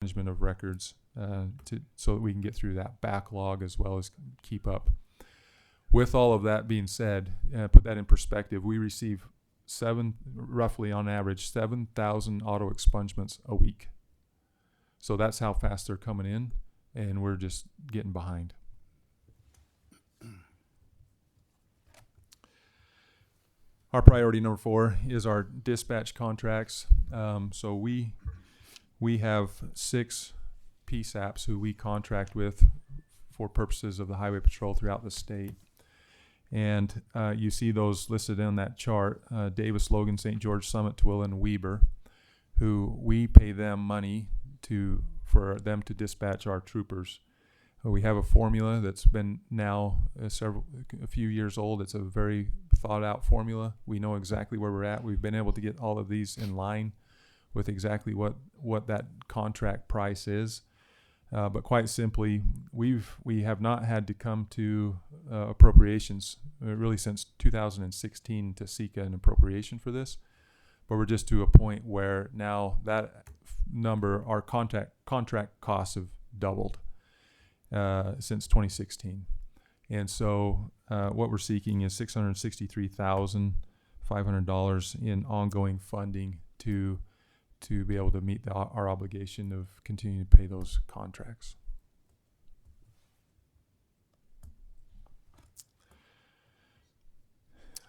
management of records so that we can get through that backlog as well as keep up. With all of that being said, put that in perspective, we receive roughly on average 7,000 auto expungements a week. So that's how fast they're coming in, and we're just getting behind. Our priority number 4 is our dispatch contracts. So we have 6 PSAPs who we contract with for purposes of the highway patrol throughout the state. And you see those listed on that chart, Davis, Logan, St. George, Summit, Tooele, and Weber, who we pay them money for them to dispatch our troopers. We have a formula that's been now a few years old. It's a very thought out formula. We know exactly where we're at. We've been able to get all of these in line with exactly what that contract price is. But quite simply, we have not had to come to appropriations really since 2016 to seek an appropriation for this. But we're just to a point where now that number, our contract costs have doubled since 2016. And so what we're seeking is $663,500 in ongoing funding to be able to meet our obligation of continuing to pay those contracts.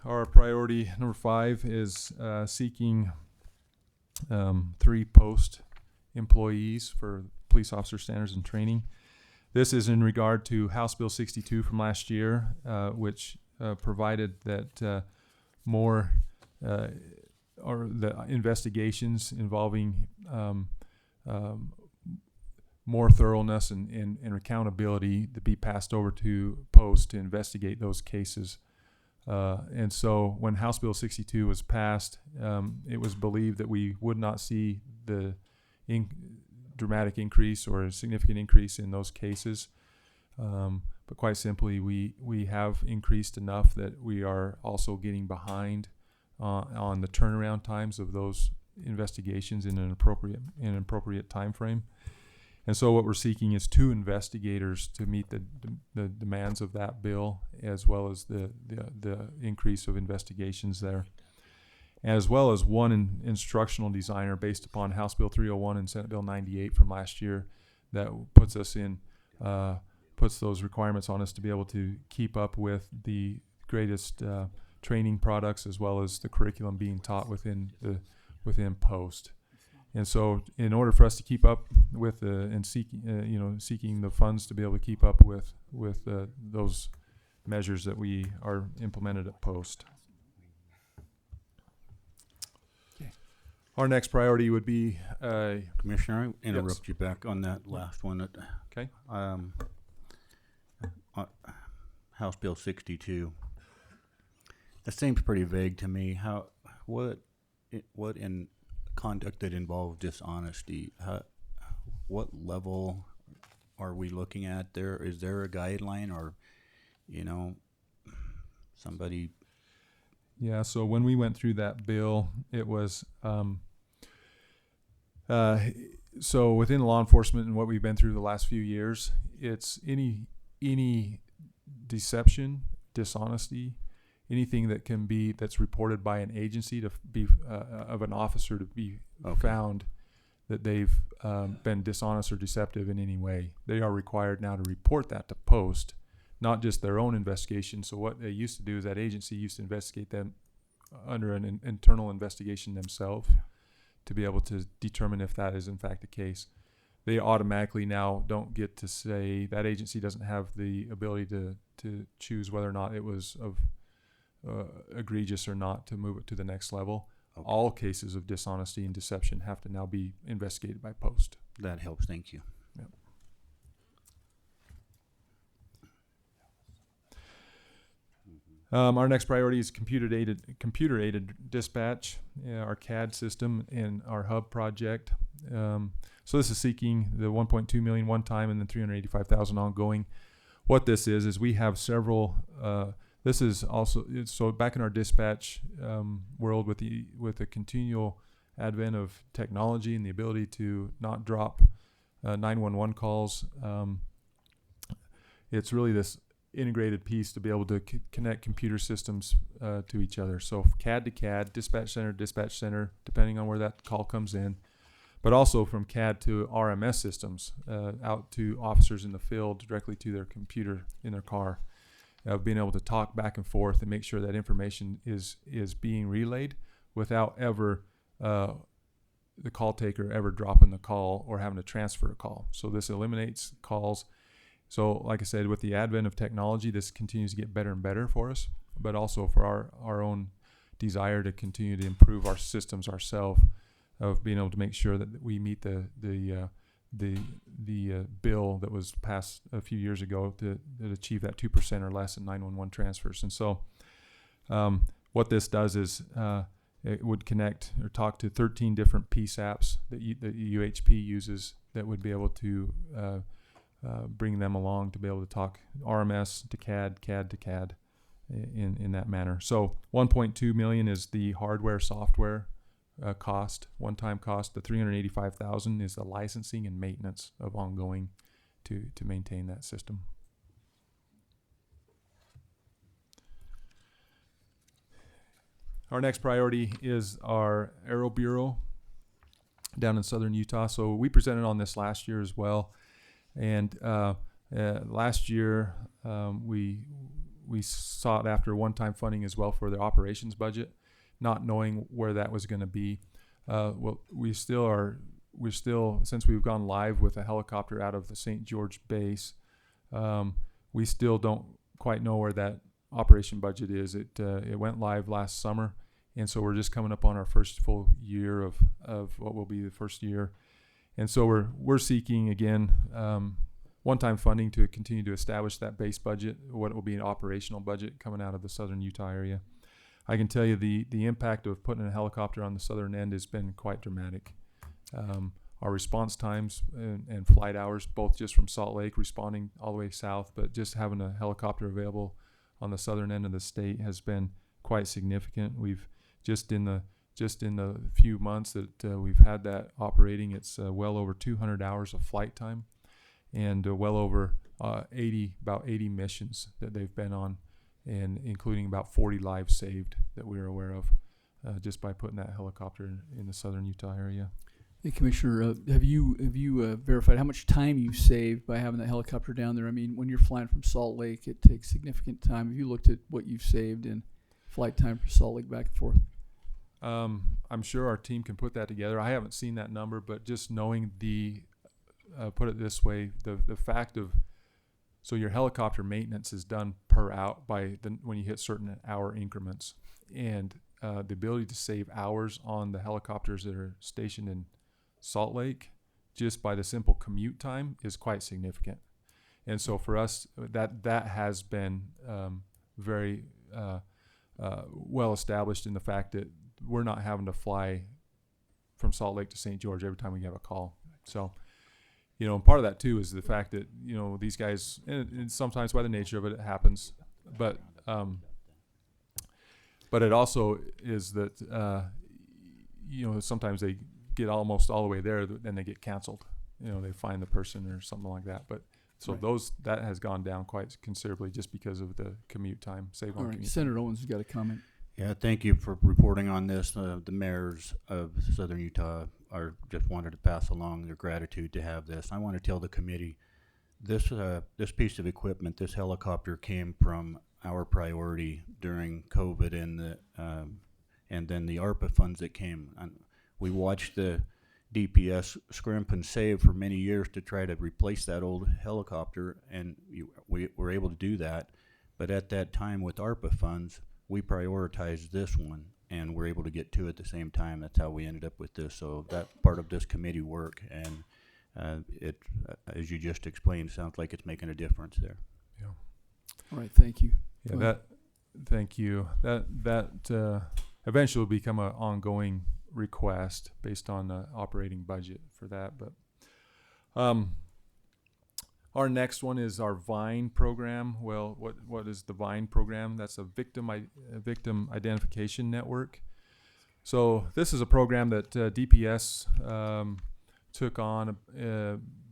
Our priority number 5 is seeking 3 post employees for police officer standards and training. This is in regard to House Bill 62 from last year, which provided that more or the investigations involving more thoroughness and accountability to be passed over to post to investigate those cases. And so when House Bill 62 was passed, it was believed that we would not see the dramatic increase or a significant increase in those cases. But quite simply, we have increased enough that we are also getting behind on the turnaround times of those investigations in an appropriate time frame. And so what we're seeking is 2 investigators to meet the demands of that bill, as well as the increase of investigations there, as well as 1 instructional designer based upon House Bill 301 and Senate Bill 98 from last year that puts those requirements on us to be able to keep up with the greatest training products, as well as the curriculum being taught within post. And so in order for us to keep up with seeking the funds to be able to keep up with those measures that we are implemented at post. Okay. Our next priority would be Commissioner, I interrupt Yes. you back on that last one. Okay. House Bill 62. That seems pretty vague to me. What in conduct that involves dishonesty? What level are we looking at there? Is there a guideline, or somebody? Yeah. So when we went through that bill, it was so within law enforcement and what we've been through the last few years, it's any deception, dishonesty, anything that's reported by an agency to be of an officer to be found that they've been dishonest or deceptive in any way. They are required now to report that to post, not just their own investigation. So what they used to do is that agency used to investigate them under an internal investigation themselves to be able to determine if that is in fact the case. They automatically now don't get to say, that agency doesn't have the ability to choose whether or not it was of egregious or not to move it to the next level. Okay. All cases of dishonesty and deception have to now be investigated by post. That helps. Thank you. Yep. Our next priority is computer-aided dispatch, our CAD system, and our hub project. So this is seeking the $1.2 million one time and then $385,000 ongoing. What this is we have several. This is also so back in our dispatch world with the continual advent of technology and the ability to not drop 911 calls. It's really this integrated piece to be able to connect computer systems to each other. So CAD to CAD, dispatch center, depending on where that call comes in, but also from CAD to RMS systems, out to officers in the field directly to their computer in their car. Being able to talk back and forth and make sure that information is being relayed without ever the call taker ever dropping the call or having to transfer a call. So this eliminates calls. So like I said, with the advent of technology, this continues to get better and better for us, but also for our own desire to continue to improve our systems ourselves, of being able to make sure that we meet the bill that was passed a few years ago to achieve that 2% or less in 911 transfers. And so what this does is it would connect or talk to 13 different PSAPs that UHP uses that would be able to bring them along to be able to talk RMS to CAD, CAD to CAD in that manner. So 1.2 million is the hardware software cost, one-time cost. The 385,000 is the licensing and maintenance of ongoing to maintain that system. Our next priority is our Aero Bureau down in southern Utah. So we presented on this last year as well. And last year we sought after one-time funding as well for the operations budget, not knowing where that was going to be. Well, we're still, since we've gone live with a helicopter out of the St. George base, we still don't quite know where that operation budget is. It went live last summer, and so we're just coming up on our first full year of what will be the first year. And so we're seeking again one-time funding to continue to establish that base budget, what will be an operational budget coming out of the southern Utah area. I can tell you the impact of putting a helicopter on the southern end has been quite dramatic. Our response times and flight hours, both just from Salt Lake responding all the way south, but just having a helicopter available on the southern end of the state has been quite significant. We've just in the few months that we've had that operating, it's well over 200 hours of flight time, and well over about 80 missions that they've been on, and including about 40 lives saved that we're aware of just by putting that helicopter in the southern Utah area. Hey, Commissioner, have you verified how much time you saved by having that helicopter down there? I mean, when you're flying from Salt Lake, it takes significant time. Have you looked at what you've saved in flight time from Salt Lake back and forth? I'm sure our team can put that together. I haven't seen that number, but just knowing put it this way, the fact of, so your helicopter maintenance is done per hour when you hit certain hour increments, and the ability to save hours on the helicopters that are stationed in Salt Lake just by the simple commute time is quite significant. And so for us, that has been very well established in the fact that we're not having to fly from Salt Lake to St. George every time we have a call. So, part of that too is the fact that, these guys, and sometimes by the nature of it, it happens, but it also is that, sometimes they get almost all the way there and they get canceled. They find the person or something like that. But so Right. that has gone down quite considerably just because of the commute time, save All on right, commute. Senator Owens has got a comment. Yeah, thank you for reporting on this. The mayors of southern Utah just wanted to pass along their gratitude to have this. I want to tell the committee this piece of equipment, this helicopter, came from our priority during COVID and then the ARPA funds that came. And we watched the DPS scrimp and save for many years to try to replace that old helicopter, and we were able to do that. But at that time with ARPA funds, we prioritized this one, and we're able to get two at the same time. That's how we ended up with this. So that's part of this committee work, and it, as you just explained, sounds like it's making a difference there. Yeah. All right, thank you. Yeah, thank you. That eventually will become an ongoing request based on the operating budget for that. But our next one is our VINE program. Well, what is the VINE program? That's a victim identification network. So this is a program that DPS took on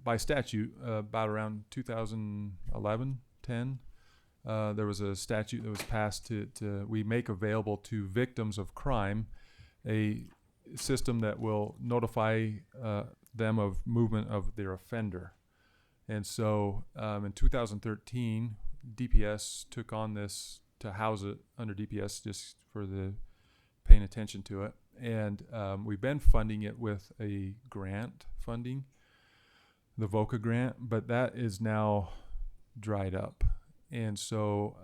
by statute, about around 2011, 10, there was a statute that was passed we make available to victims of crime a system that will notify them of movement of their offender. And so in 2013, DPS took on this to house it under DPS just for the paying attention to it. And we've been funding it with a grant funding, the VOCA grant, but that is now dried up. And so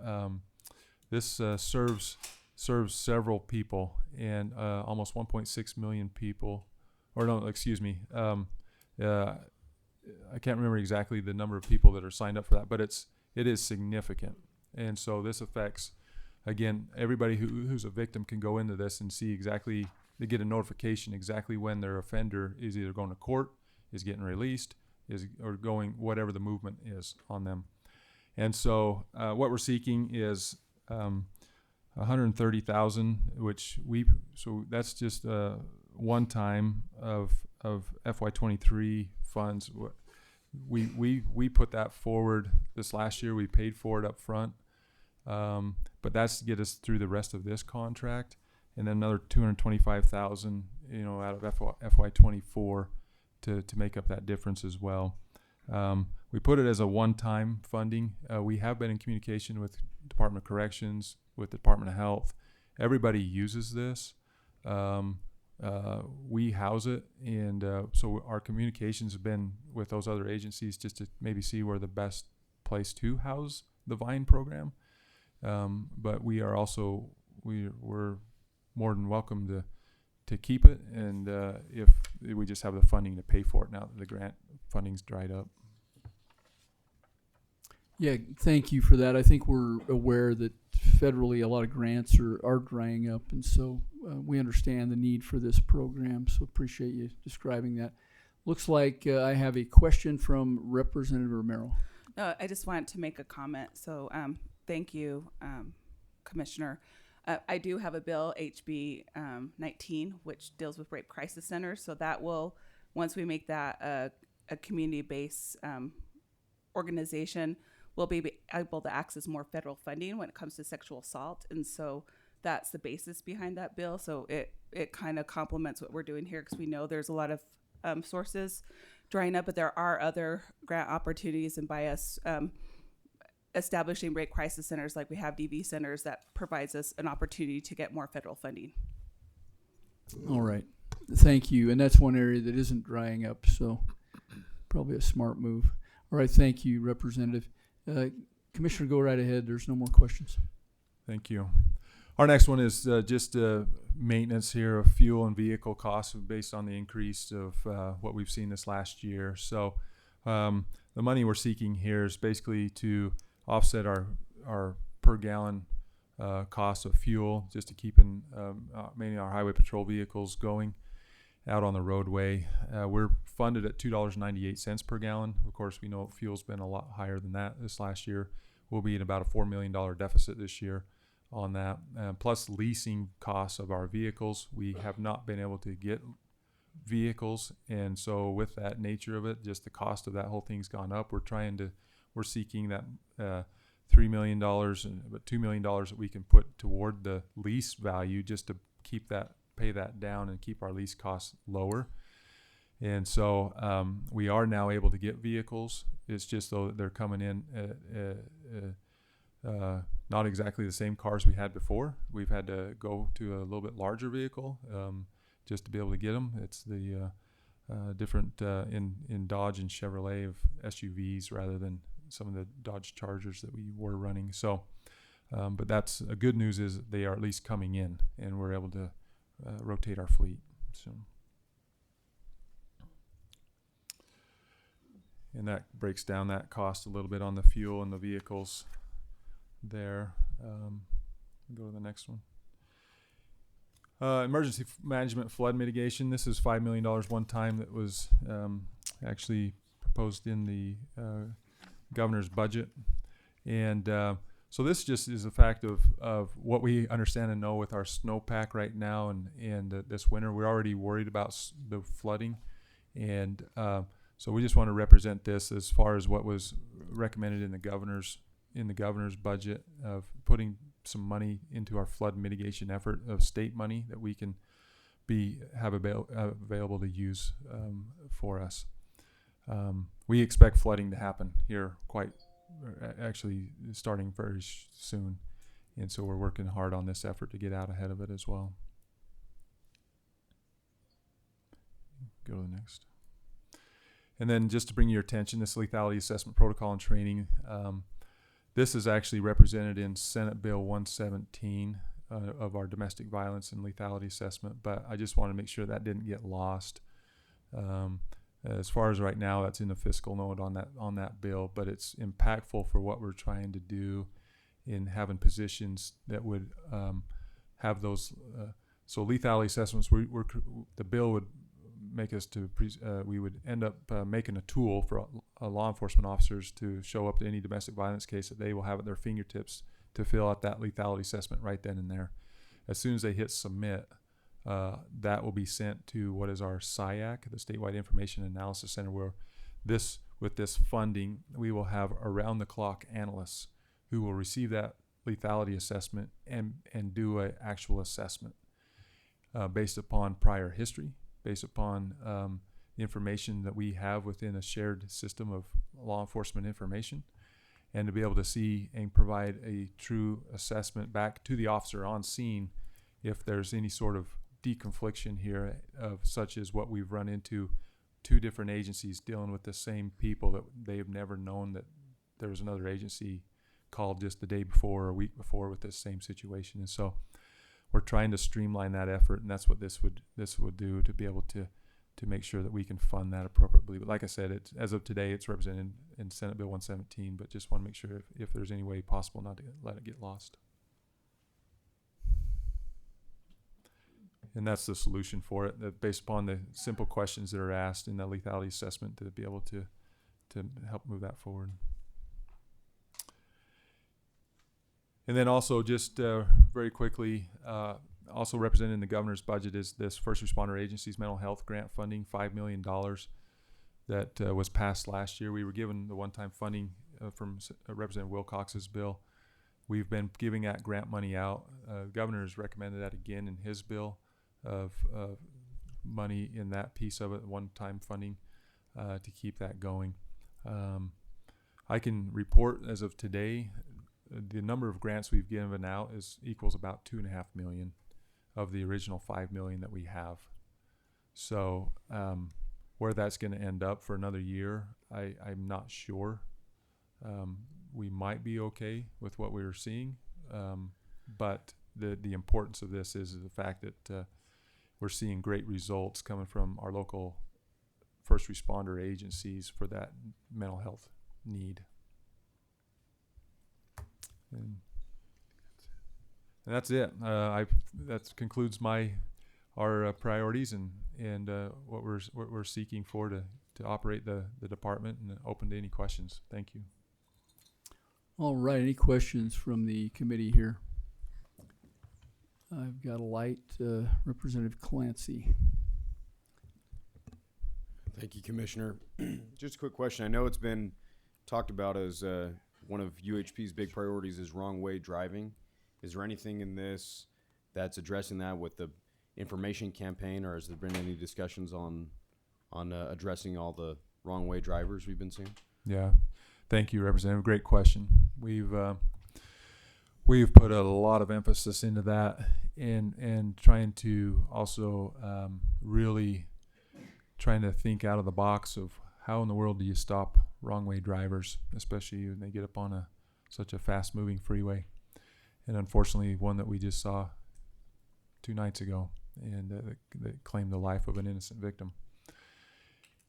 this serves several people, and almost 1.6 million people, or no, excuse me, I can't remember exactly the number of people that are signed up for that, but it is significant. And so this affects, again, everybody who's a victim can go into this and see exactly, they get a notification exactly when their offender is either going to court, is getting released, or going, whatever the movement is on them. And so what we're seeking is $130,000, so that's just one time of FY23 funds. We put that forward this last year. We paid for it up front, but that's to get us through the rest of this contract, and then another $225,000, out of FY24 to make up that difference as well. We put it as a one-time funding. We have been in communication with Department of Corrections, with the Department of Health. Everybody uses this. We house it, and so our communications have been with those other agencies just to maybe see where the best place to house the VINE program. But we are also, we're more than welcome to keep it, and if we just have the funding to pay for it now that the grant funding's dried up. Yeah, thank you for that. I think we're aware that federally a lot of grants are drying up, and so we understand the need for this program, so appreciate you describing that. Looks like I have a question from Representative Romero. No, I just wanted to make a comment. So thank you, Commissioner. I do have a bill, HB 19, which deals with rape crisis centers. So that will, once we make that a community-based organization, we'll be able to access more federal funding when it comes to sexual assault. And so that's the basis behind that bill. So it kind of complements what we're doing here, because we know there's a lot of sources drying up, but there are other grant opportunities, and by us establishing rape crisis centers like we have DV centers, that provides us an opportunity to get more federal funding. All right. Thank you. And that's one area that isn't drying up, so probably a smart move. All right. Thank you, Representative. Commissioner, go right ahead. There's no more questions. Thank you. Our next one is just maintenance here of fuel and vehicle costs based on the increase of what we've seen this last year. So the money we're seeking here is basically to offset our per gallon cost of fuel, just to keep mainly our highway patrol vehicles going out on the roadway. We're funded at $2.98 per gallon. Of course, we know fuel's been a lot higher than that this last year. We'll be in about a $4 million deficit this year on that. Plus leasing costs of our vehicles. We have not been able to get vehicles, and so with that nature of it, just the cost of that whole thing's gone up. We're seeking that $3 million, but $2 million that we can put toward the lease value, just to pay that down and keep our lease costs lower. And so we are now able to get vehicles. It's just though they're coming in not exactly the same cars we had before. We've had to go to a little bit larger vehicle just to be able to get them. It's the different in Dodge and Chevrolet of SUVs rather than some of the Dodge Chargers that we were running. So, but that's a good news, is they are at least coming in, and we're able to rotate our fleet. So, and that breaks down that cost a little bit on the fuel and the vehicles there. Go to the next one. Emergency management flood mitigation. This is $5 million one time that was actually proposed in the governor's budget. And so this just is a fact of what we understand and know with our snowpack right now and this winter. We're already worried about the flooding. And So we just want to represent this as far as what was recommended in the governor's budget of putting some money into our flood mitigation effort of state money that we can have available to use for us. We expect flooding to happen here actually starting very soon, and so we're working hard on this effort to get out ahead of it as well. Go to the next. And then just to bring your attention, this lethality assessment protocol and training, this is actually represented in Senate Bill 117 of our domestic violence and lethality assessment, but I just want to make sure that didn't get lost. As far as right now, that's in the fiscal note on that bill, but it's impactful for what we're trying to do in having positions that would have those. So lethality assessments, the bill would make us we would end up making a tool for law enforcement officers to show up to any domestic violence case that they will have at their fingertips to fill out that lethality assessment right then and there. As soon as they hit submit, that will be sent to what is our SIAC, the Statewide Information Analysis Center, where with this funding, we will have around-the-clock analysts who will receive that lethality assessment and do an actual assessment based upon prior history, based upon the information that we have within a shared system of law enforcement information, and to be able to see and provide a true assessment back to the officer on scene if there's any sort of deconfliction here of such as what we've run into, two different agencies dealing with the same people that they've never known that there was another agency called just the day before or a week before with this same situation. And so we're trying to streamline that effort, and that's what this would do, to be able to make sure that we can fund that appropriately. But like I said, as of today, it's represented in Senate Bill 117, but just want to make sure if there's any way possible not to let it get lost. And that's the solution for it, that based upon the simple questions that are asked in that lethality assessment, to be able to help move that forward. And then also just very quickly, also represented in the governor's budget is this First Responder Agency's mental health grant funding, $5 million that was passed last year. We were given the one-time funding from Representative Wilcox's bill. We've been giving that grant money out. The governor has recommended that again in his bill of money in that piece of it, one-time funding to keep that going. I can report as of today, the number of grants we've given out equals about 2.5 million of the original 5 million that we have. So where that's going to end up for another year, I'm not sure. We might be okay with what we were seeing, but the importance of this is the fact that we're seeing great results coming from our local first responder agencies for that mental health need. And that's it. That concludes our priorities and what we're seeking for to operate the department, and open to any questions. Thank you. All right. Any questions from the committee here? I've got a light. Representative Clancy. Thank you, Commissioner. Just a quick question. I know it's been talked about as one of UHP's big priorities is wrong way driving. Is there anything in this that's addressing that with the information campaign, or has there been any discussions on addressing all the wrong way drivers we've been seeing? Yeah, thank you, Representative. Great question. We've put a lot of emphasis into that, and trying to also really trying to think out of the box of how in the world do you stop wrong way drivers, especially when they get up on such a fast moving freeway. And unfortunately, one that we just saw 2 nights ago, and that claimed the life of an innocent victim.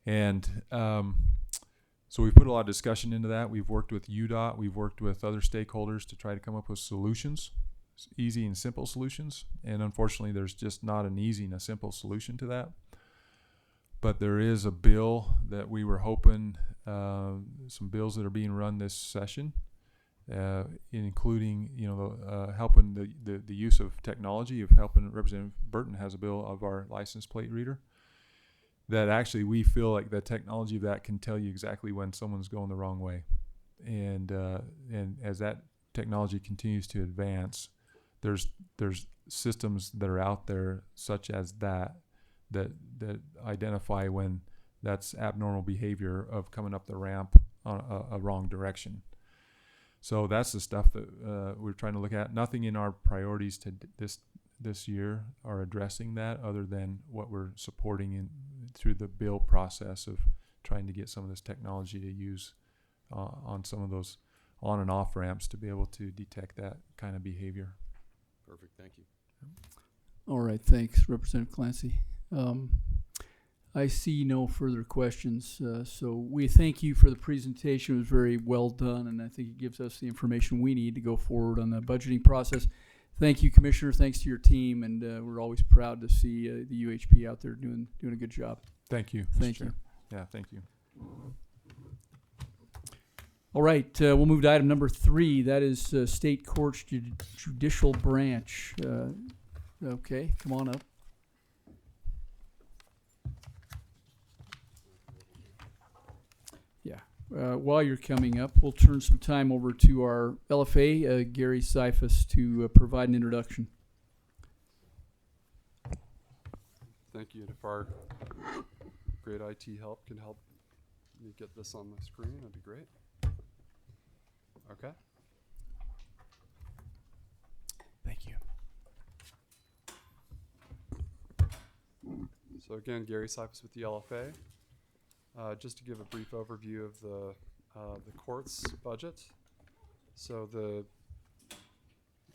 And so we've put a lot of discussion into that. We've worked with UDOT. We've worked with other stakeholders to try to come up with solutions, easy and simple solutions. And unfortunately, there's just not an easy and a simple solution to that. But there is a bill that we were hoping, some bills that are being run this session, including helping the use of technology, of helping. Representative Burton has a bill of our license plate reader, that actually we feel like the technology of that can tell you exactly when someone's going the wrong way. And as that technology continues to advance, there's systems that are out there such as that identify when that's abnormal behavior of coming up the ramp on a wrong direction. So that's the stuff that we're trying to look at. Nothing in our priorities to this year are addressing that, other than what we're supporting through the bill process of trying to get some of this technology to use on some of those on and off ramps to be able to detect that kind of behavior. Perfect. Thank you. All right, thanks, Representative Clancy. I see no further questions, so we thank you for the presentation. It was very well done, and I think it gives us the information we need to go forward on the budgeting process. Thank you, Commissioner. Thanks to your team, and we're always proud to see the UHP out there doing a good job. Thank you. Thank Mr. Chair. you. Yeah, thank you. All right, we'll move to item number 3. That is State Court's Judicial Branch. Okay, come on up. Yeah. While you're coming up, we'll turn some time over to our LFA, Gary Seifus, to provide an introduction. Thank you. And if our great IT help can help me get this on the screen, that'd be great. Okay. Thank you. So again, Gary Seifus with the LFA. Just to give a brief overview of the court's budget. So let's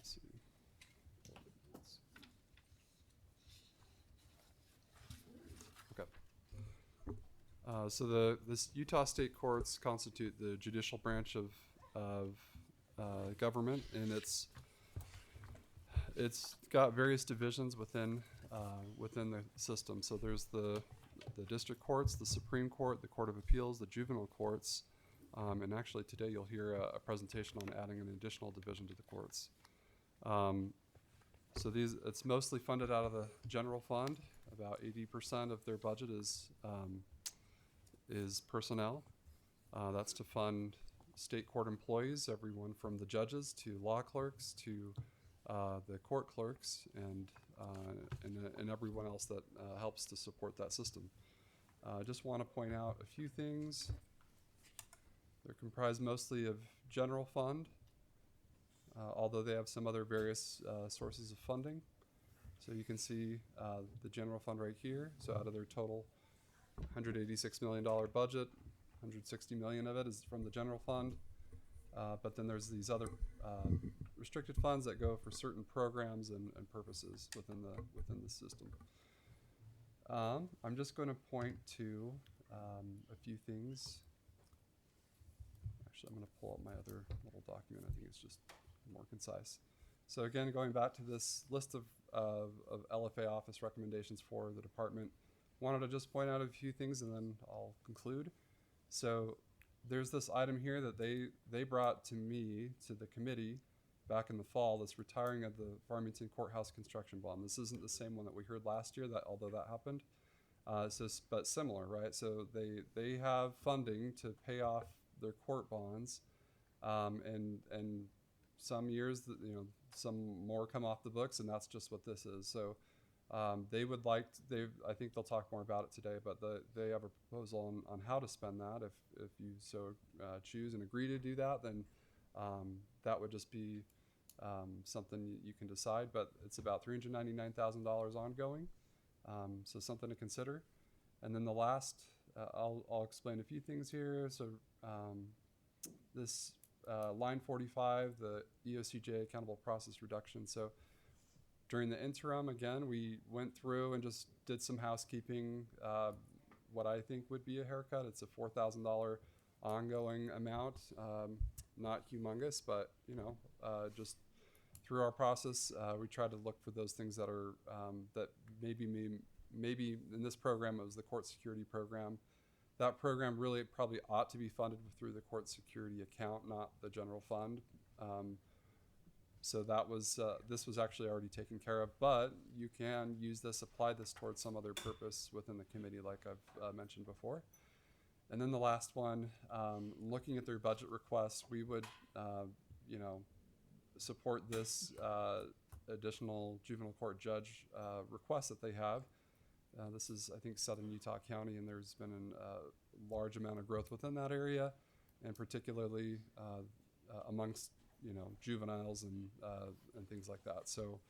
see. Okay. So this Utah State Courts constitute the judicial branch of government, and it's got various divisions within the system. So there's the district courts, the Supreme Court, the Court of Appeals, the juvenile courts, and actually today you'll hear a presentation on adding an additional division to the courts. So it's mostly funded out of the general fund. About 80% of their budget is personnel. That's to fund state court employees, everyone from the judges to law clerks to the court clerks and everyone else that helps to support that system. I just want to point out a few things. They're comprised mostly of general fund, although they have some other various sources of funding. So you can see the general fund right here. So out of their total $186 million budget, $160 million of it is from the general fund. But then there's these other restricted funds that go for certain programs and purposes within the system. I'm just going to point to a few things. Actually, I'm going to pull up my other little document. I think it's just more concise. So again, going back to this list of LFA office recommendations for the department, wanted to just point out a few things and then I'll conclude. So there's this item here that they brought to me, to the committee, back in the fall, this retiring of the Farmington Courthouse construction bond. This isn't the same one that we heard last year, although that happened. But similar, right? So they have funding to pay off their court bonds, and some years, some more come off the books, and that's just what this is. So they would like I think they'll talk more about it today, but they have a proposal on how to spend that. If you so choose and agree to do that, then that would just be something you can decide. But it's about $399,000 ongoing, so something to consider. And then the last, I'll explain a few things here. So this line 45, the EOCJ accountable process reduction. So during the interim, again, we went through and just did some housekeeping. What I think would be a haircut. It's a $4,000 ongoing amount, not humongous, but just through our process, we try to look for those things that are that maybe in this program it was the court security program. That program really probably ought to be funded through the court security account, not the general fund. So that was this was actually already taken care of, but you can use this, apply this towards some other purpose within the committee, like I've mentioned before. And then the last one, looking at their budget requests, we would, support this additional juvenile court judge request that they have. This is, I think, Southern Utah County, and there's been a large amount of growth within that area, and particularly amongst juveniles and things like that. So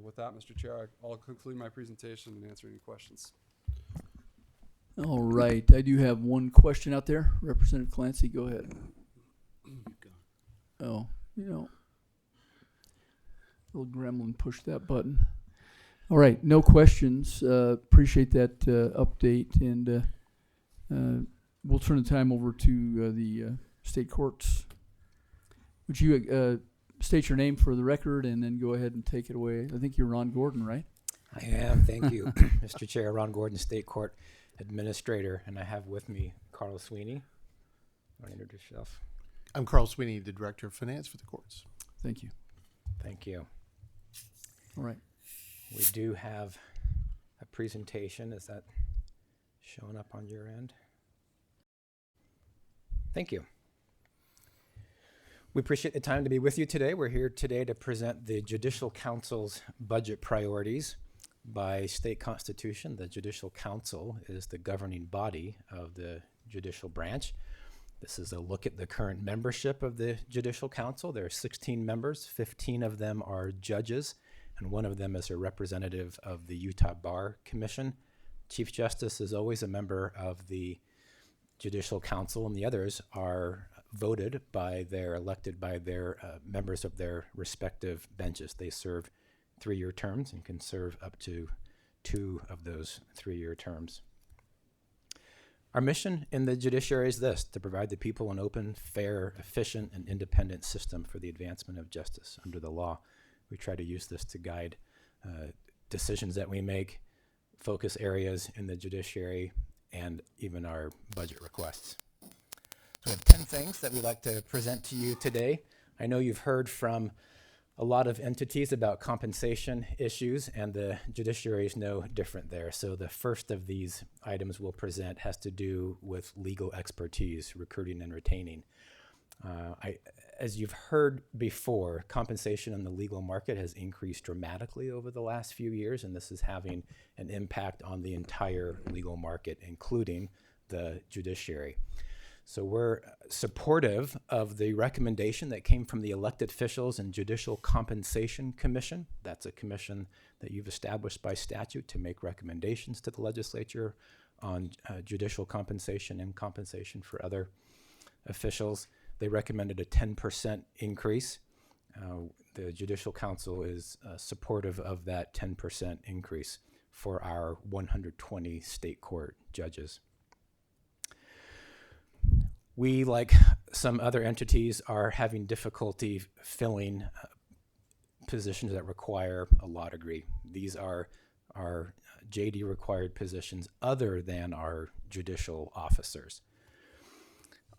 with that, Mr. Chair, I'll conclude my presentation and answer any questions. All right, I do have one question out there. Representative Clancy, go ahead. Oh, little gremlin pushed that button. All right, no questions. Appreciate that update, and we'll turn the time over to the state courts. Would you state your name for the record and then go ahead and take it away? I think you're Ron Gordon, right? I am, thank you, Mr. Chair. Ron Gordon, State Court Administrator, and I have with me Carl Sweeney. Want to introduce yourself? I'm Carl Sweeney, the Director of Finance for the courts. Thank you. Thank you. All right. We do have a presentation. Is that showing up on your end? Thank you. We appreciate the time to be with you today. We're here today to present the Judicial Council's budget priorities. By state constitution, the Judicial Council is the governing body of the judicial branch. This is a look at the current membership of the Judicial Council. There are 16 members, 15 of them are judges, and one of them is a representative of the Utah Bar Commission. Chief Justice is always a member of the Judicial Council, and the others are elected by their members of their respective benches. They serve 3-year terms and can serve up to 2 of those 3-year terms. Our mission in the judiciary is this: to provide the people an open, fair, efficient, and independent system for the advancement of justice under the law. We try to use this to guide decisions that we make, focus areas in the judiciary, and even our budget requests. So we have 10 things that we'd like to present to you today. I know you've heard from a lot of entities about compensation issues, and the judiciary is no different there. So the first of these items we'll present has to do with legal expertise, recruiting and retaining. As you've heard before, compensation in the legal market has increased dramatically over the last few years, and this is having an impact on the entire legal market, including the judiciary. So we're supportive of the recommendation that came from the Elected Officials and Judicial Compensation Commission. That's a commission that you've established by statute to make recommendations to the legislature on judicial compensation and compensation for other officials. They recommended a 10% increase. The Judicial Council is supportive of that 10% increase for our 120 state court judges. We, like some other entities, are having difficulty filling positions that require a law degree. These are our JD required positions other than our judicial officers.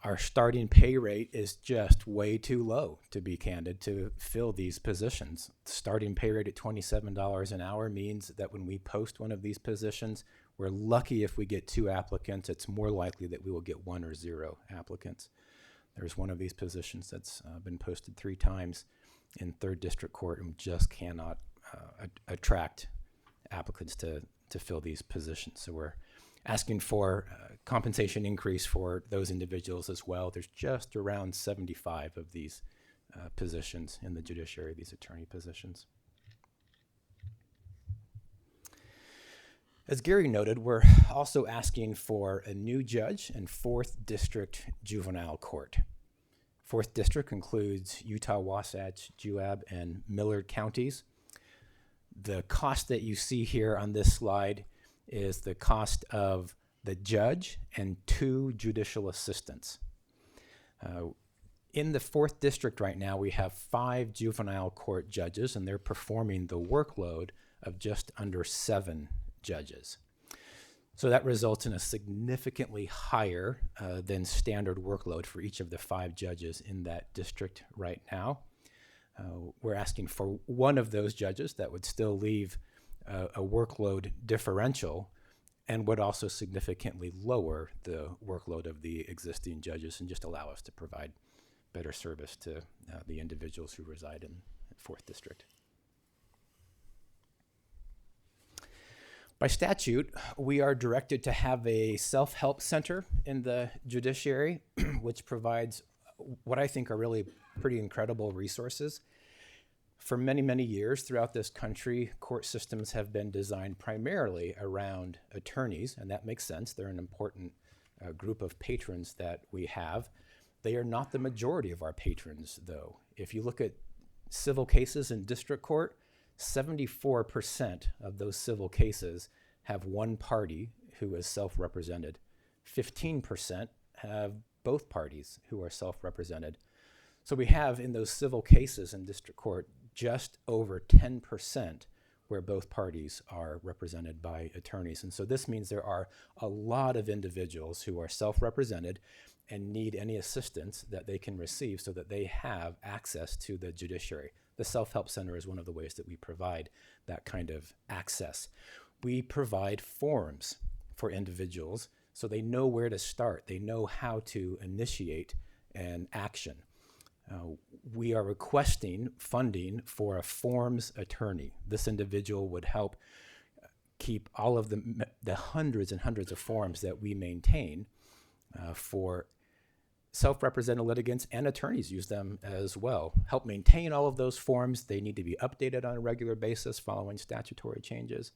Our starting pay rate is just way too low, to be candid, to fill these positions. Starting pay rate at $27 an hour means that when we post one of these positions, we're lucky if we get 2 applicants. It's more likely that we will get 1 or 0 applicants. There's one of these positions that's been posted 3 times in 3rd District Court, and we just cannot attract applicants to fill these positions. So we're asking for compensation increase for those individuals as well. There's just around 75 of these positions in the judiciary, these attorney positions. As Gary noted, we're also asking for a new judge in 4th District Juvenile Court. 4th District includes Utah, Wasatch, Juab, and Millard counties. The cost that you see here on this slide is the cost of the judge and 2 judicial assistants. In the 4th District right now, we have 5 juvenile court judges, and they're performing the workload of just under 7 judges. So that results in a significantly higher than standard workload for each of the 5 judges in that district right now. We're asking for one of those judges. That would still leave a workload differential and would also significantly lower the workload of the existing judges and just allow us to provide better service to the individuals who reside in 4th District. By statute, we are directed to have a self-help center in the judiciary, which provides what I think are really pretty incredible resources. For many, many years throughout this country, court systems have been designed primarily around attorneys, and that makes sense. They're an important group of patrons that we have. They are not the majority of our patrons, though. If you look at civil cases in district court, 74% of those civil cases have one party who is self-represented. 15% have both parties who are self-represented. So we have in those civil cases in district court just over 10% where both parties are represented by attorneys. And so this means there are a lot of individuals who are self-represented and need any assistance that they can receive so that they have access to the judiciary. The Self-Help Center is one of the ways that we provide that kind of access. We provide forums for individuals so they know where to start. They know how to initiate an action. We are requesting funding for a forms attorney. This individual would help keep all of the hundreds and hundreds of forms that we maintain for self-represented litigants, and attorneys use them as well. Help maintain all of those forms. They need to be updated on a regular basis following statutory changes,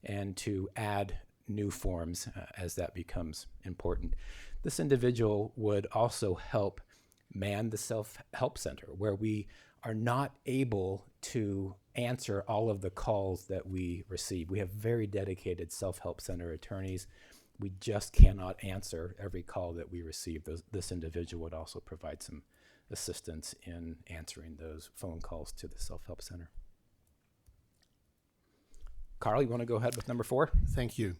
and to add new forms as that becomes important. This individual would also help man the Self-Help Center, where we are not able to answer all of the calls that we receive. We have very dedicated Self-Help Center attorneys. We just cannot answer every call that we receive. This individual would also provide some assistance in answering those phone calls to the Self-Help Center. Carl, you want to go ahead with number 4? Thank you.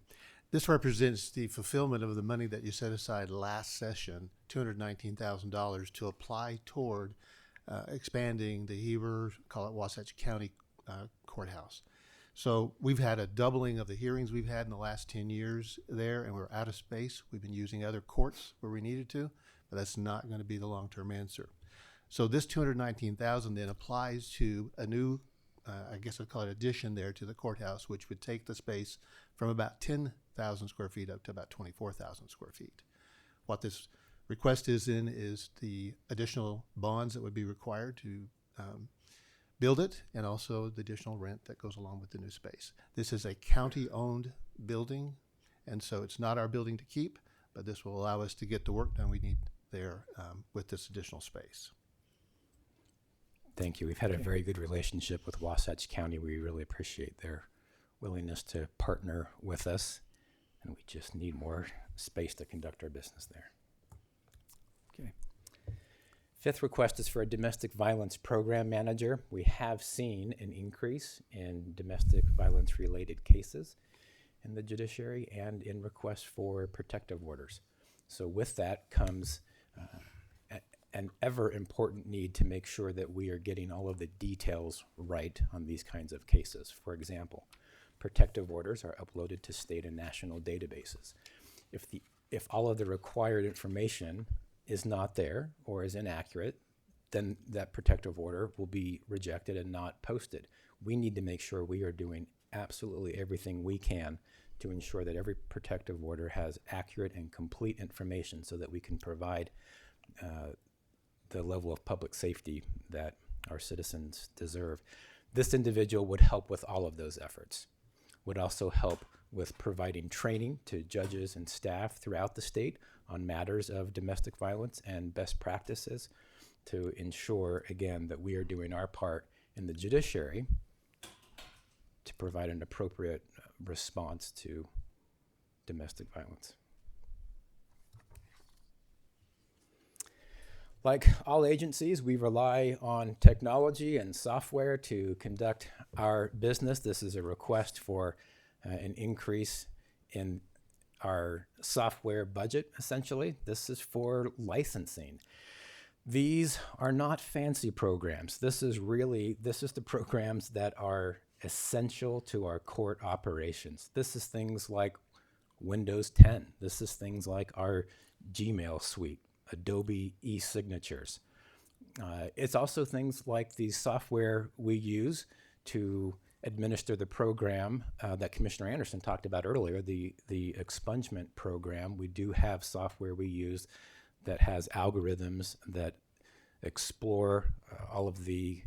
This represents the fulfillment of the money that you set aside last session, $219,000, to apply toward expanding the HiRe, call it Wasatch County Courthouse. So we've had a doubling of the hearings we've had in the last 10 years there, and we're out of space. We've been using other courts where we needed to, but that's not going to be the long-term answer. So this $219,000 then applies to a new, I guess I'd call it addition there to the courthouse, which would take the space from about 10,000 square feet up to about 24,000 square feet. What this request is in is the additional bonds that would be required to build it, and also the additional rent that goes along with the new space. This is a county-owned building, and so it's not our building to keep, but this will allow us to get the work done we need there with this additional space. Thank you. We've had a very good relationship with Wasatch County. We really appreciate their willingness to partner with us, and we just need more space to conduct our business there. Okay. 5th request is for a domestic violence program manager. We have seen an increase in domestic violence related cases in the judiciary and in requests for protective orders. So with that comes an ever important need to make sure that we are getting all of the details right on these kinds of cases. For example, protective orders are uploaded to state and national databases. If all of the required information is not there or is inaccurate, then that protective order will be rejected and not posted. We need to make sure we are doing absolutely everything we can to ensure that every protective order has accurate and complete information so that we can provide the level of public safety that our citizens deserve. This individual would help with all of those efforts, would also help with providing training to judges and staff throughout the state on matters of domestic violence and best practices to ensure, again, that we are doing our part in the judiciary to provide an appropriate response to domestic violence. Like all agencies, we rely on technology and software to conduct our business. This is a request for an increase in our software budget, essentially. This is for licensing. These are not fancy programs. This is the programs that are essential to our court operations. This is things like Windows 10. This is things like our Gmail suite, Adobe e-signatures. It's also things like the software we use to administer the program that Commissioner Anderson talked about earlier, the expungement program. We do have software we use that has algorithms that explore all of the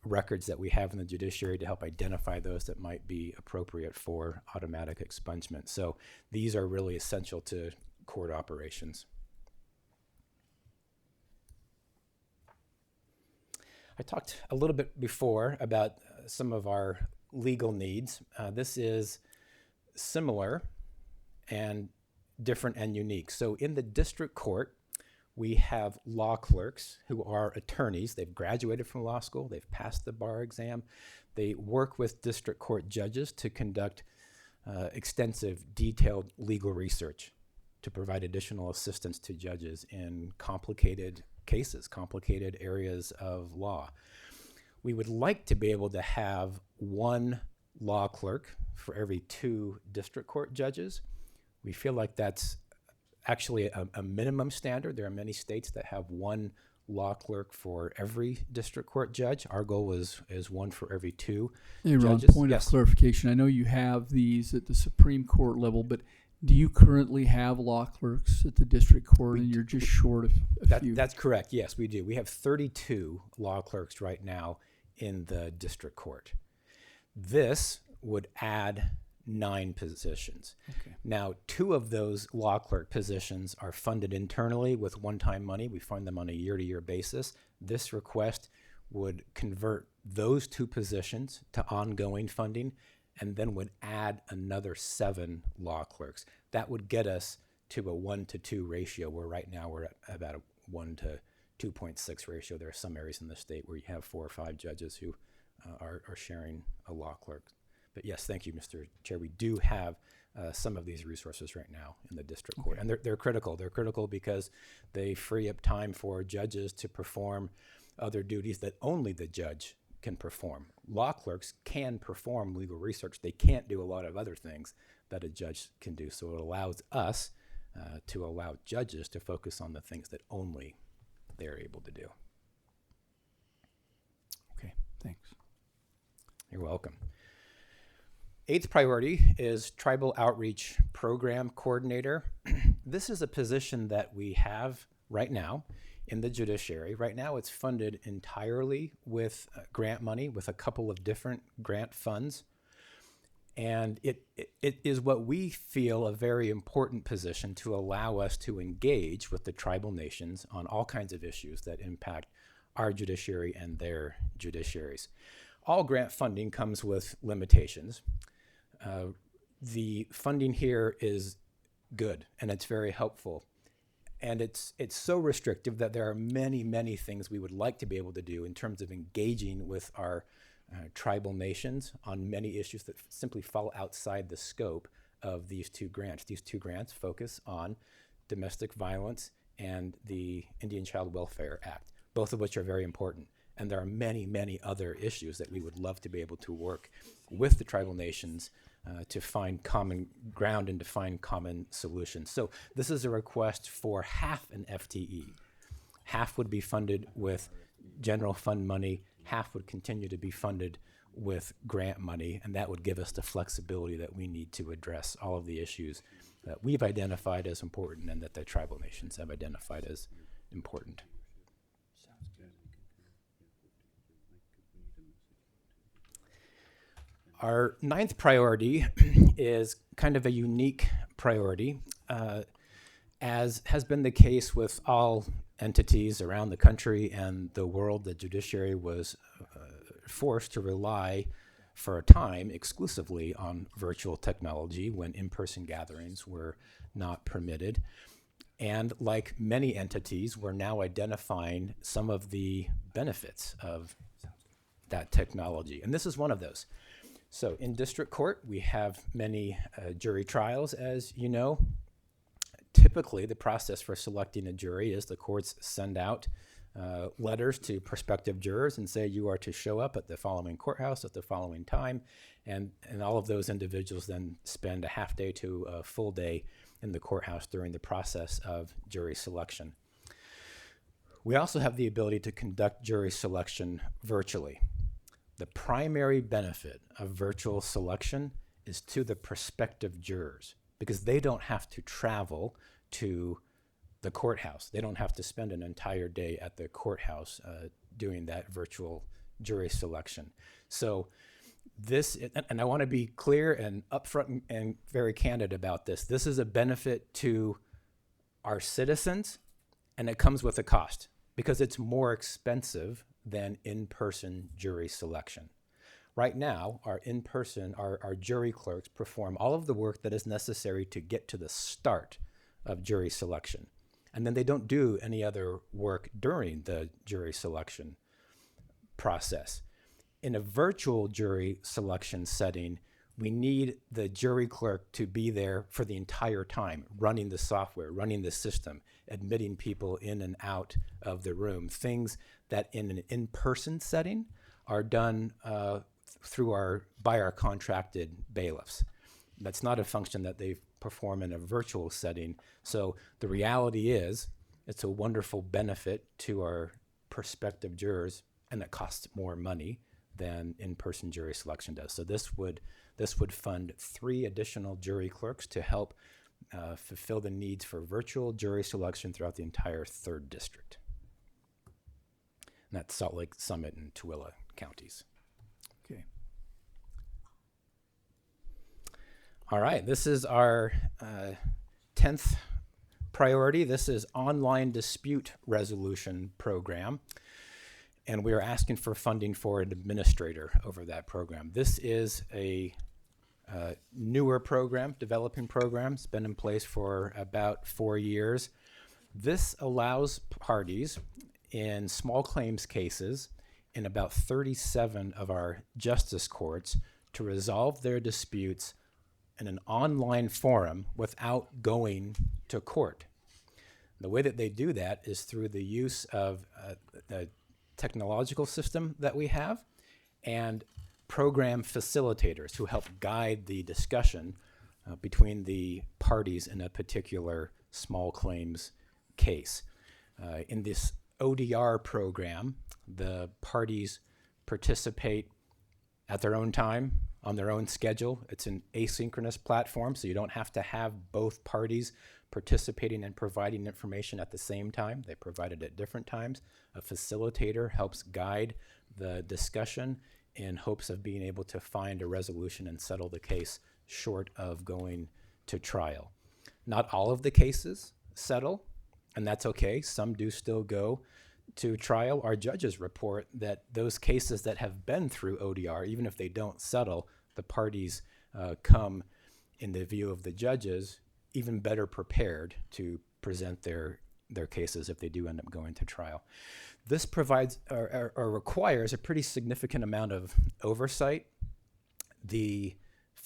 records that we have in the judiciary to help identify those that might be appropriate for automatic expungement. So these are really essential to court operations. I talked a little bit before about some of our legal needs. This is similar and different and unique. So in the district court, we have law clerks who are attorneys. They've graduated from law school. They've passed the bar exam. They work with district court judges to conduct extensive, detailed legal research to provide additional assistance to judges in complicated cases, complicated areas of law. We would like to be able to have one law clerk for every 2 district court judges. We feel like that's actually a minimum standard. There are many states that have one law clerk for every district court judge. Our goal is 1 for every 2 Hey, Ron, judges. point Yes. of clarification. I know you have these at the Supreme Court level, but do you currently have law clerks at the district court, and you're just short of a few? That's correct. Yes, we do. We have 32 law clerks right now in the district court. This would add 9 positions. Okay. Now, 2 of those law clerk positions are funded internally with one-time money. We fund them on a year-to-year basis. This request would convert those 2 positions to ongoing funding and then would add another 7 law clerks. That would get us to a 1-to-2 ratio, where right now we're at about a 1 to 2.6 ratio. There are some areas in the state where you have 4 or 5 judges who are sharing a law clerk. But yes, thank you, Mr. Chair. We do have some of these resources right now in the district court, and they're critical. They're critical because they free up time for judges to perform other duties that only the judge can perform. Law clerks can perform legal research. They can't do a lot of other things that a judge can do. So it allows us to allow judges to focus on the things that only they're able to do. Okay, thanks. You're welcome. 8th priority is Tribal Outreach Program Coordinator. This is a position that we have right now in the judiciary. Right now it's funded entirely with grant money, with a couple of different grant funds. And it is what we feel a very important position to allow us to engage with the tribal nations on all kinds of issues that impact our judiciary and their judiciaries. All grant funding comes with limitations. The funding here is good and it's very helpful. And it's so restrictive that there are many, many things we would like to be able to do in terms of engaging with our tribal nations on many issues that simply fall outside the scope of these 2 grants. These 2 grants focus on domestic violence and the Indian Child Welfare Act, both of which are very important. And there are many, many other issues that we would love to be able to work with the tribal nations to find common ground and to find common solutions. So this is a request for half an FTE. Half would be funded with general fund money, half would continue to be funded with grant money, and that would give us the flexibility that we need to address all of the issues that we've identified as important and that the tribal nations have identified as important. Our 9th priority is kind of a unique priority. As has been the case with all entities around the country and the world, the judiciary was forced to rely for a time exclusively on virtual technology when in-person gatherings were not permitted. And like many entities, we're now identifying some of the benefits of that technology. And this is one of those. So in district court, we have many jury trials, as you know. Typically, the process for selecting a jury is the courts send out letters to prospective jurors and say you are to show up at the following courthouse at the following time, and all of those individuals then spend a half day to a full day in the courthouse during the process of jury selection. We also have the ability to conduct jury selection virtually. The primary benefit of virtual selection is to the prospective jurors, because they don't have to travel to the courthouse. They don't have to spend an entire day at the courthouse doing that virtual jury selection. So this, and I want to be clear and upfront and very candid about this. This is a benefit to our citizens, and it comes with a cost because it's more expensive than in-person jury selection. Right now, our in-person, our jury clerks perform all of the work that is necessary to get to the start of jury selection. And then they don't do any other work during the jury selection process. In a virtual jury selection setting, we need the jury clerk to be there for the entire time, running the software, running the system, admitting people in and out of the room, things that in an in-person setting are done by our contracted bailiffs. That's not a function that they perform in a virtual setting. So the reality is it's a wonderful benefit to our prospective jurors, and it costs more money than in-person jury selection does. So this would fund 3 additional jury clerks to help fulfill the needs for virtual jury selection throughout the entire 3rd district. And that's Salt Lake, Summit, and Tooele counties. Okay. All right, this is our 10th priority. This is online dispute resolution program. And we are asking for funding for an administrator over that program. This is a newer program, developing program. It's been in place for about 4 years. This allows parties in small claims cases in about 37 of our justice courts to resolve their disputes in an online forum without going to court. The way that they do that is through the use of the technological system that we have and program facilitators who help guide the discussion between the parties in a particular small claims case. In this ODR program, the parties participate at their own time, on their own schedule. It's an asynchronous platform, so you don't have to have both parties participating and providing information at the same time. They provide it at different times. A facilitator helps guide the discussion in hopes of being able to find a resolution and settle the case short of going to trial. Not all of the cases settle, and that's okay. Some do still go to trial. Our judges report that those cases that have been through ODR, even if they don't settle, the parties come, in the view of the judges, even better prepared to present their cases if they do end up going to trial. This provides or requires a pretty significant amount of oversight. The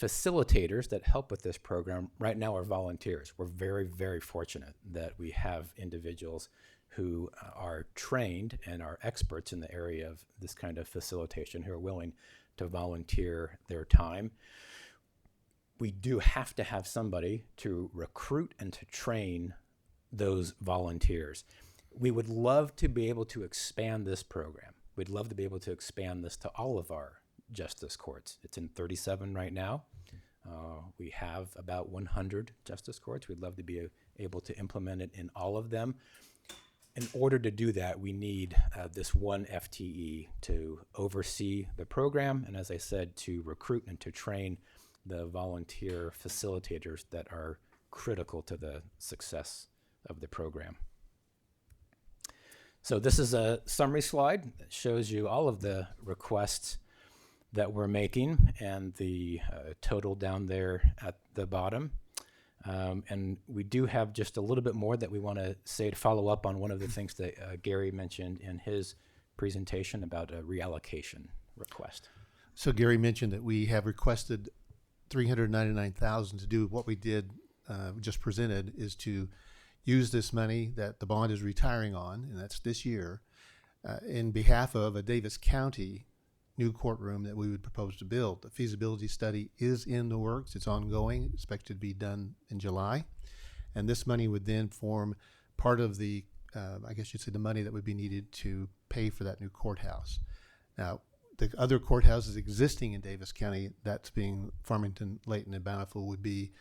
facilitators that help with this program right now are volunteers. We're very, very fortunate that we have individuals who are trained and are experts in the area of this kind of facilitation, who are willing to volunteer their time. We do have to have somebody to recruit and to train those volunteers. We would love to be able to expand this program. We'd love to be able to expand this to all of our justice courts. It's in 37 right now. We have about 100 justice courts. We'd love to be able to implement it in all of them. In order to do that, we need this one FTE to oversee the program, and as I said, to recruit and to train the volunteer facilitators that are critical to the success of the program. So this is a summary slide that shows you all of the requests that we're making and the total down there at the bottom. And we do have just a little bit more that we want to say to follow up on one of the things that Gary mentioned in his presentation about a reallocation request. So Gary mentioned that we have requested $399,000 to do what we did just presented, is to use this money that the bond is retiring on, and that's this year, in behalf of a Davis County new courtroom that we would propose to build. The feasibility study is in the works. It's ongoing, expected to be done in July. And this money would then form part of the, I guess you'd say, the money that would be needed to pay for that new courthouse. Now, the other courthouses existing in Davis County, that's being Farmington, Layton, and Bountiful, would be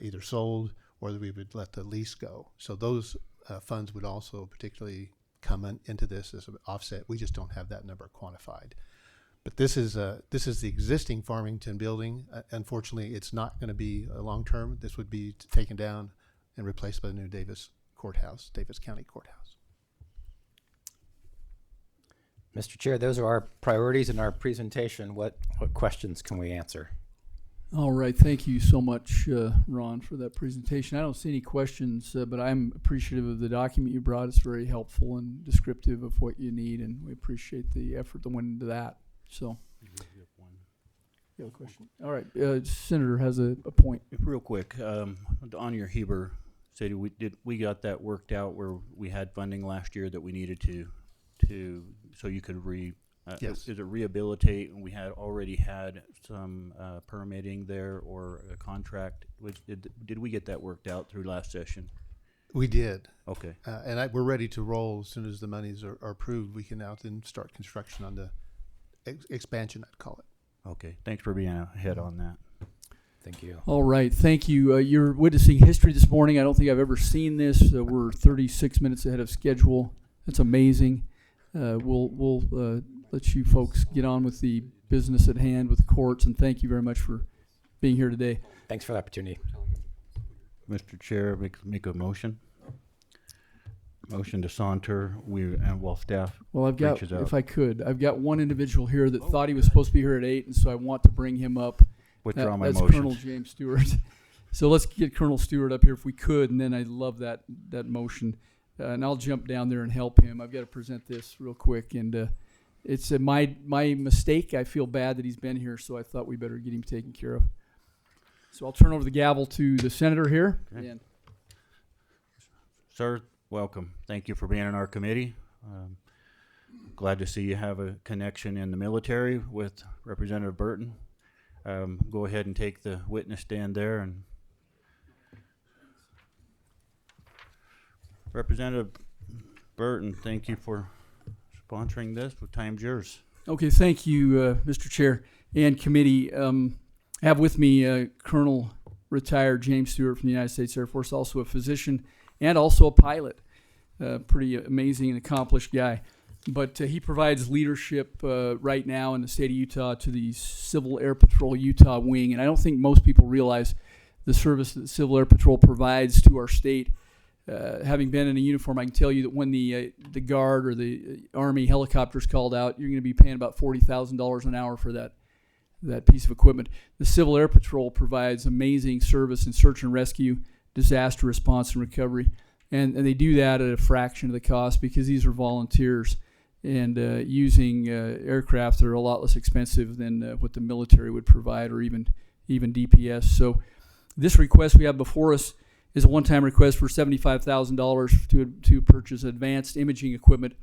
either sold or we would let the lease go. So those funds would also particularly come into this as an offset. We just don't have that number quantified. But this is the existing Farmington building. Unfortunately, it's not going to be long term. This would be taken down and replaced by the new Davis County Courthouse. Mr. Chair, those are our priorities in our presentation. What questions can we answer? All right, thank you so much, Ron, for that presentation. I don't see any questions, but I'm appreciative of the document you brought. It's very helpful and descriptive of what you need, and we appreciate the effort that went into that. So, you have a question? All right, Senator has a point. Real quick, on your HiRe, said we got that worked out where we had funding last year that we needed to so you could yes. is it rehabilitate, and we had already had some permitting there or a contract. Did we get that worked out through last session? We did. Okay. And we're ready to roll as soon as the monies are approved. We can now then start construction on the expansion, I'd call it. Okay. Thanks for being ahead on that. Thank you. All right, thank you. You're witnessing history this morning. I don't think I've ever seen this. We're 36 minutes ahead of schedule. That's amazing. We'll let you folks get on with the business at hand with the courts, and thank you very much for being here today. Thanks for the opportunity. Mr. Chair, make a motion. Motion to saunter. While staff. Well, I've got, reaches out. if I could, I've got one individual here that thought he was supposed to be here at 8, and so I want to bring him up. Withdraw my That's motion. Colonel James Stewart. So let's get Colonel Stewart up here if we could, and then I love that motion. And I'll jump down there and help him. I've got to present this real quick, and it's my mistake. I feel bad that he's been here, so I thought we better get him taken care of. So I'll turn over the gavel to the senator here. Okay. And Sir, welcome. Thank you for being on our committee. Glad to see you have a connection in the military with Representative Burton. Go ahead and take the witness stand there. And Representative Burton, thank you for sponsoring this. The time's yours. Okay, thank you, Mr. Chair and committee. I have with me Colonel retired James Stewart from the United States Air Force, also a physician and also a pilot. Pretty amazing and accomplished guy. But he provides leadership right now in the state of Utah to the Civil Air Patrol Utah wing. And I don't think most people realize the service that the Civil Air Patrol provides to our state. Having been in a uniform, I can tell you that when the Guard or the Army helicopter's called out, you're going to be paying about $40,000 an hour for that piece of equipment. The Civil Air Patrol provides amazing service in search and rescue, disaster response and recovery. And they do that at a fraction of the cost because these are volunteers. And using aircraft that are a lot less expensive than what the military would provide, or even DPS. So this request we have before us is a one-time request for $75,000 to purchase advanced imaging equipment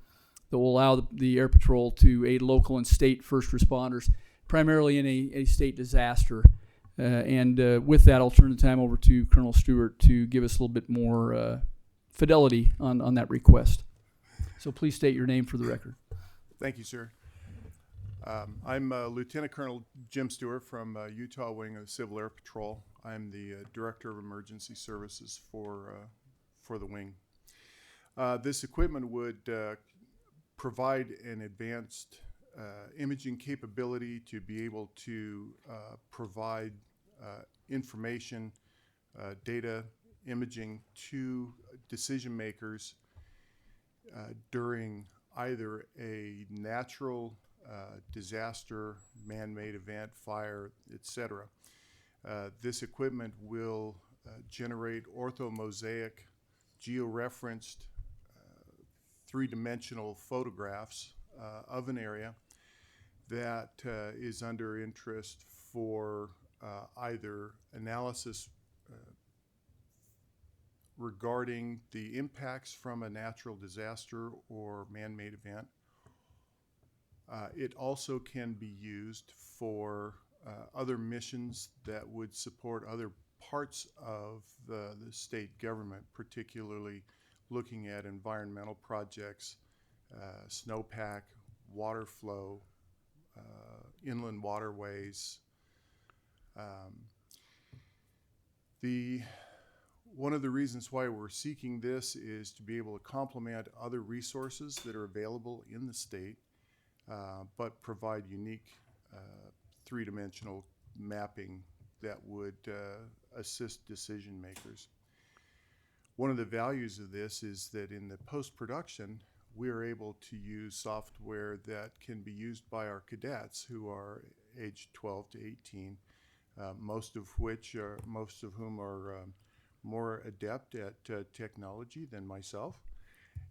that will allow the Air Patrol to aid local and state first responders, primarily in a state disaster. And with that, I'll turn the time over to Colonel Stewart to give us a little bit more fidelity on that request. So please state your name for the record. Thank you, sir. I'm Lieutenant Colonel Jim Stewart from Utah Wing of the Civil Air Patrol. I'm the Director of Emergency Services for the wing. This equipment would provide an advanced imaging capability to be able to provide information, data, imaging to decision makers during either a natural disaster, man-made event, fire, etc. This equipment will generate orthomosaic, georeferenced, three-dimensional photographs of an area that is under interest for either analysis regarding the impacts from a natural disaster or man-made event, It also can be used for other missions that would support other parts of the state government, particularly looking at environmental projects, snowpack, water flow, inland waterways. One of the reasons why we're seeking this is to be able to complement other resources that are available in the state, but provide unique three-dimensional mapping that would assist decision makers. One of the values of this is that in the post-production, we are able to use software that can be used by our cadets who are aged 12 to 18, most of whom are more adept at technology than myself,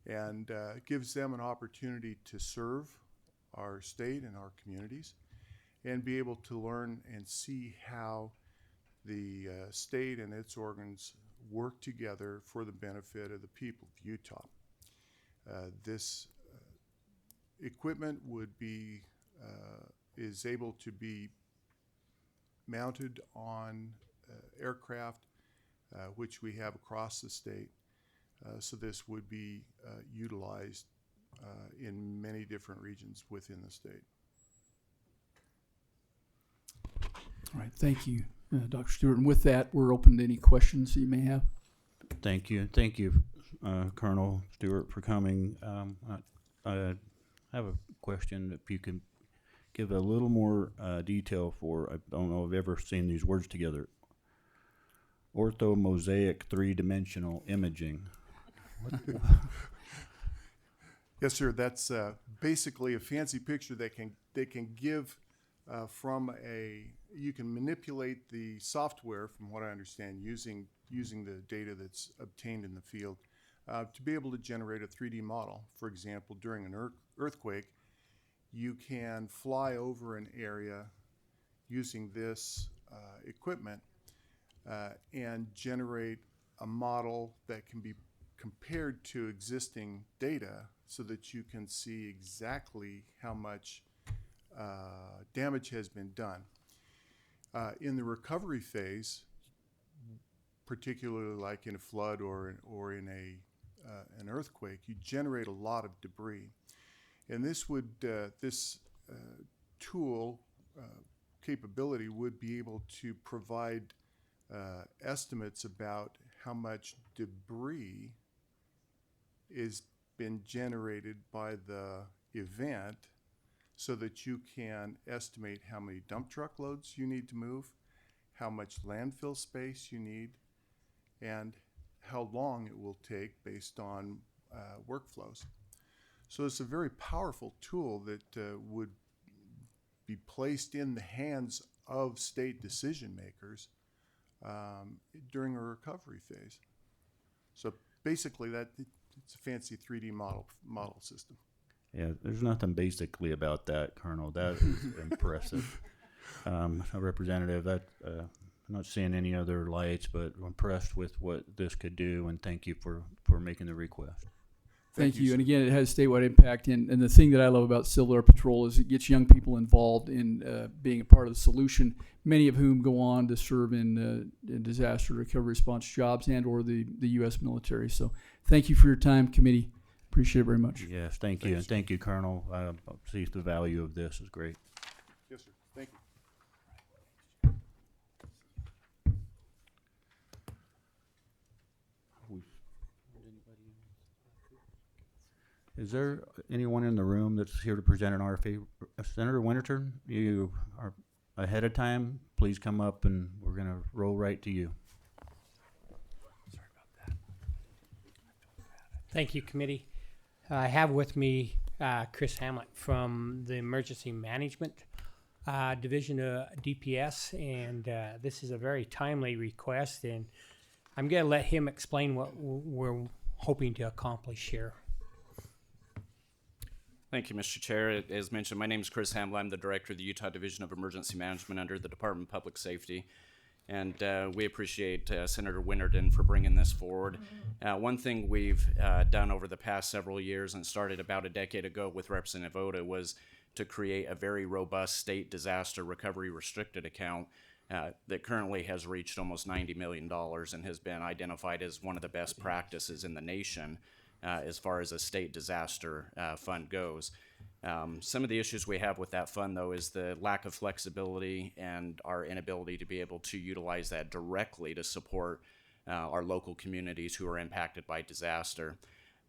and gives them an opportunity to serve our state and our communities and be able to learn and see how the state and its organs work together for the benefit of the people of Utah. This equipment is able to be mounted on aircraft which we have across the state. So this would be utilized in many different regions within the state. All right, thank you, Dr. Stewart. And with that, we're open to any questions that you may have. Thank you, Colonel Stewart, for coming. I have a question. If you can give a little more detail for, I don't know if I've ever seen these words together. Orthomosaic three-dimensional imaging. Yes, sir. That's basically a fancy picture that can give you can manipulate the software, from what I understand, using the data that's obtained in the field to be able to generate a 3D model. For example, during an earthquake, you can fly over an area using this equipment and generate a model that can be compared to existing data so that you can see exactly how much damage has been done. In the recovery phase, particularly like in a flood or in an earthquake, you generate a lot of debris. And this tool capability would be able to provide estimates about how much debris is been generated by the event, so that you can estimate how many dump truck loads you need to move, how much landfill space you need, and how long it will take based on workflows. So it's a very powerful tool that would be placed in the hands of state decision makers during a recovery phase. So basically it's a fancy 3D model system. Yeah, there's nothing basically about that, Colonel. That is impressive. A representative, I'm not seeing any other lights, but I'm impressed with what this could do, and thank you for making the request. Thank you. sir. And again, it has statewide impact. And the thing that I love about Civil Air Patrol is it gets young people involved in being a part of the solution, many of whom go on to serve in disaster recovery response jobs and or the U.S. military. So thank you for your time, committee. Appreciate it very much. Yes, thank you, and thank you, Colonel. I see the value of this is great. Yes, sir. Thank you. Is there anyone in the room that's here to present an RFA? Senator Winterton, you are ahead of time. Please come up, and we're going to roll right to you. Sorry about that. Thank you, committee. I have with me Chris Hamlet from the Emergency Management Division of DPS, and this is a very timely request, and I'm going to let him explain what we're hoping to accomplish here. Thank you, Mr. Chair. As mentioned, my name is Chris Hamble. I'm the Director of the Utah Division of Emergency Management under the Department of Public Safety. And we appreciate Senator Winterton for bringing this forward. One thing we've done over the past several years, and started about a decade ago with Representative Oda, was to create a very robust state disaster recovery restricted account that currently has reached almost $90 million and has been identified as one of the best practices in the nation as far as a state disaster fund goes. Some of the issues we have with that fund, though, is the lack of flexibility and our inability to be able to utilize that directly to support our local communities who are impacted by disaster.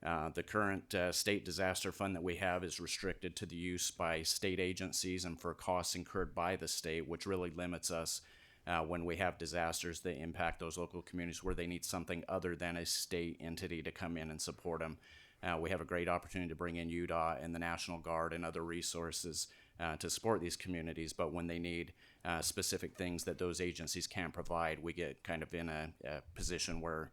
The current state disaster fund that we have is restricted to the use by state agencies and for costs incurred by the state, which really limits us when we have disasters that impact those local communities where they need something other than a state entity to come in and support them. We have a great opportunity to bring in UDOT and the National Guard and other resources to support these communities, but when they need specific things that those agencies can't provide, we get kind of in a position where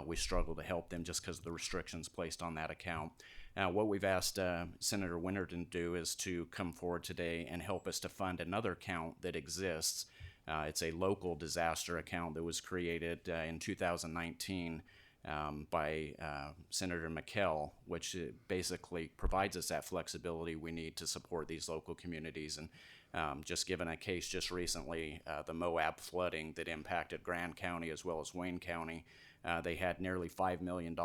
we struggle to help them just because of the restrictions placed on that account. What we've asked Senator Winterton to do is to come forward today and help us to fund another account that exists. It's a local disaster account that was created in 2019 by Senator McKell, which basically provides us that flexibility we need to support these local communities. And just given a case just recently, the Moab flooding that impacted Grand County as well as Wayne County, they had nearly $5 million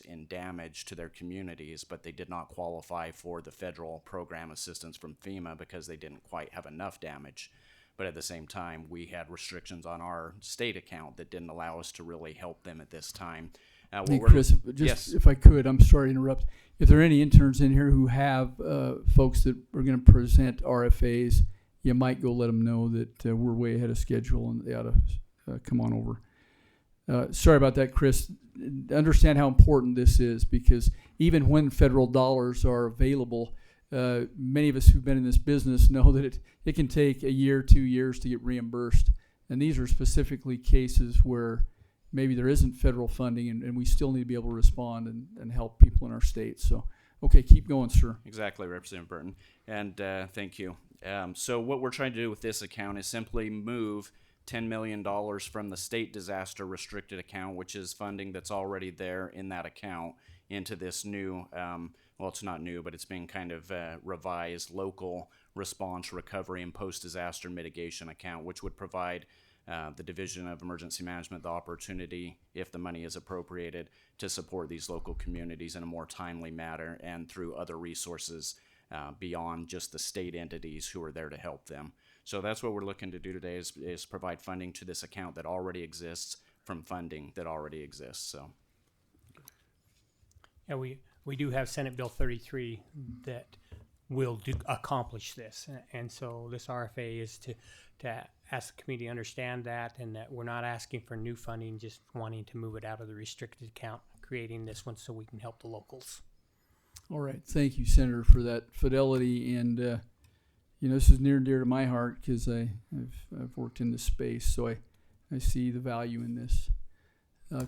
in damage to their communities, but they did not qualify for the federal program assistance from FEMA because they didn't quite have enough damage. But at the same time, we had restrictions on our state account that didn't allow us to really help them at this time. Hey, Chris, yes. if I could, I'm sorry to interrupt. If there are any interns in here who have folks that are going to present RFAs, you might go let them know that we're way ahead of schedule and they ought to come on over. Sorry about that, Chris. Understand how important this is, because even when federal dollars are available, many of us who've been in this business know that it can take a year, 2 years to get reimbursed. And these are specifically cases where maybe there isn't federal funding and we still need to be able to respond and help people in our state. So, okay, keep going, sir. Exactly, Representative Burton. And thank you. So what we're trying to do with this account is simply move $10 million from the state disaster restricted account, which is funding that's already there in that account, into this new, well, it's not new, but it's being kind of revised local response, recovery, and post-disaster mitigation account, which would provide the Division of Emergency Management the opportunity, if the money is appropriated, to support these local communities in a more timely manner and through other resources beyond just the state entities who are there to help them. So that's what we're looking to do today is provide funding to this account that already exists from funding that already exists. So. Yeah, we do have Senate Bill 33 that will accomplish this, and so this RFA is to ask the committee to understand that, and that we're not asking for new funding, just wanting to move it out of the restricted account, creating this one so we can help the locals. All right, thank you, Senator, for that fidelity, and this is near and dear to my heart because I've worked in this space, so I see the value in this.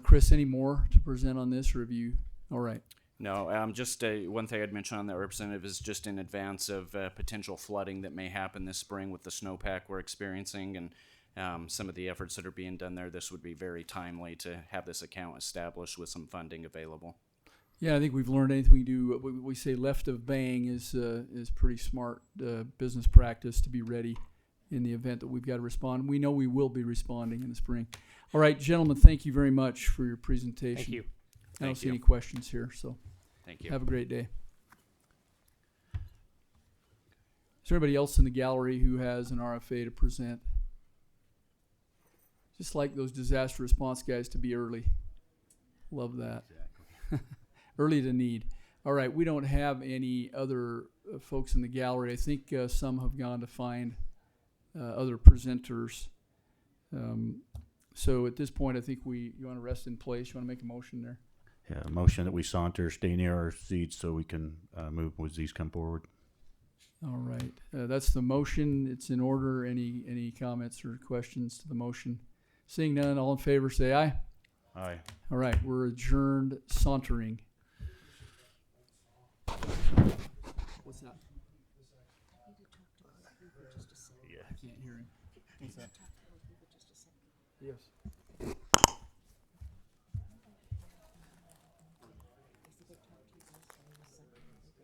Chris, any more to present on this, or have you? All right. No, just one thing I'd mention on that, Representative, is just in advance of potential flooding that may happen this spring with the snowpack we're experiencing and some of the efforts that are being done there, this would be very timely to have this account established with some funding available. Yeah, I think we've learned anything we do, we say left of bang is pretty smart business practice to be ready in the event that we've got to respond. We know we will be responding in the spring. All right, gentlemen, thank you very much for your presentation. Thank you. I don't see any questions here, so thank you. Have a great day. Is there anybody else in the gallery who has an RFA to present? Just like those disaster response guys to be early. Love that. Exactly. Early to need. All right, we don't have any other folks in the gallery. I think some have gone to find other presenters. So at this point, I think you want to rest in place. You want to make a motion there? Yeah, motion that we saunter, stay near our seats so we can move as these come forward. All right, that's the motion. It's in order. Any comments or questions to the motion? Seeing none, all in favor say aye. Aye. All right, we're adjourned sauntering. What's that? Yeah. I can't hear him. What's that? Yes.